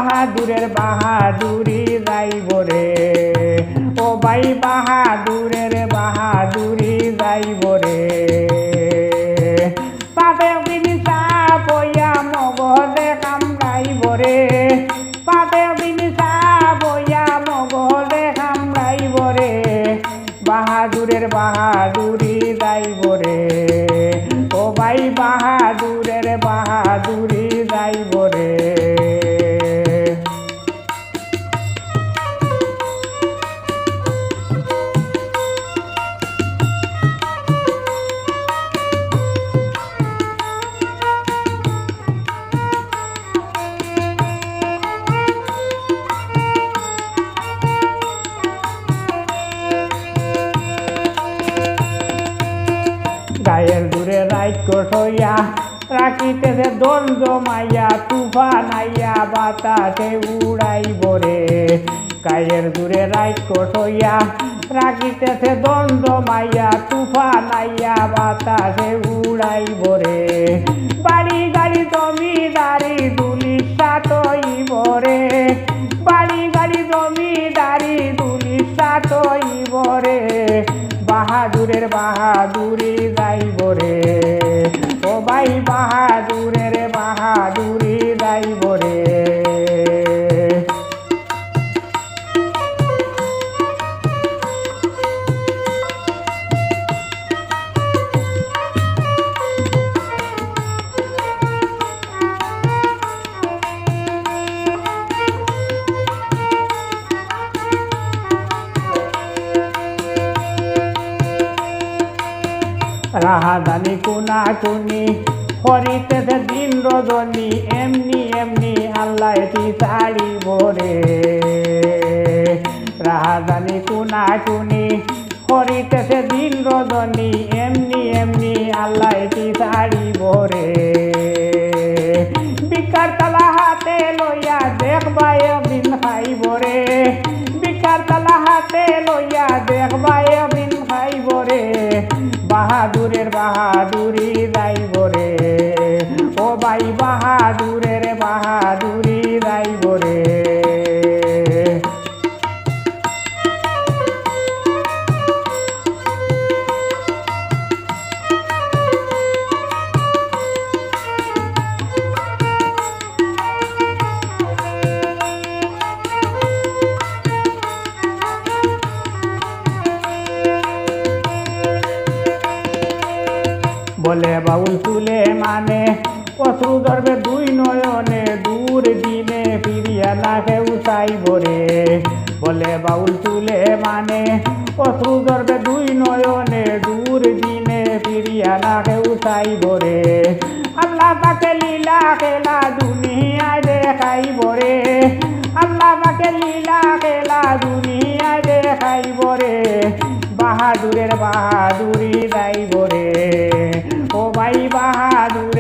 বাহাদুরের বাহাদুরি যাইব রে, ও ভাই বাহাদুরের বাহাদুরি যাইব রে। পাবে বিনিসা বইয়া মগজে কামড়াইব রে, পাবে বিনিসা বইয়া মগজে কামড়াইব রে, বাহাদুরের বাহাদুরি যাইব রে, ও ভাই বাহাদুরের বাহাদুরি যাইব রে। গায়ের দূরে রাইক সইয়া রাখিতেছে দোল জমাইয়া, তুফান আইয়া বাতাসে উড়াইব রে, গায়ের দূরে রাইক সইয়া রাখিতেছে দোল জমাইয়া, তুফান আইয়া বাতাসে উড়াইব রে, বাড়ি গাড়ি জমিদারি দুলিশ সাতইব রে, বাড়ি গাড়ি জমিদারি দুলিশ সাতইব রে, বাহাদুরের বাহাদুরি যাইব রে, ও ভাই বাহাদুরের বাহাদুরি যাইব রে। রাহাদানি কোনা কুনি হরিতেছে দিন রজনী, এমনি এমনি আল্লাহ ছাড়িব রে, রাহাদানি কোনা কুনি হরিতেছে দিন রজনী, এমনি এমনি আল্লাহ ছাড়িব রে, বিকার তালা হাতে লইয়া দেখবায় বিন খাইব রে, বিকার তালা হাতে লইয়া দেখবায় বিন খাইব রে, বাহাদুরের বাহাদুরি যাইব রে, ও ভাই বাহাদুরের বাহাদুরি যাইব রে। বলে বাউল সুলেমানে অশ্রু ধরবে দুই নয়নে, দূর দিনে ফিরিয়া না কেউ চাইব রে, বলে বাউল সুলেমানে অশ্রু ধরবে দুই নয়নে, দূর দিনে ফিরিয়া না কেউ চাইব রে, আল্লাহ পাকে লীলা খেলা দুনিয়ায় দেখাইব রে, আল্লাহ পাকে লীলা খেলা দুনিয়ায় দেখাইব রে, বাহাদুরের বাহাদুরি যাইব রে, ও ভাই বাহাদুর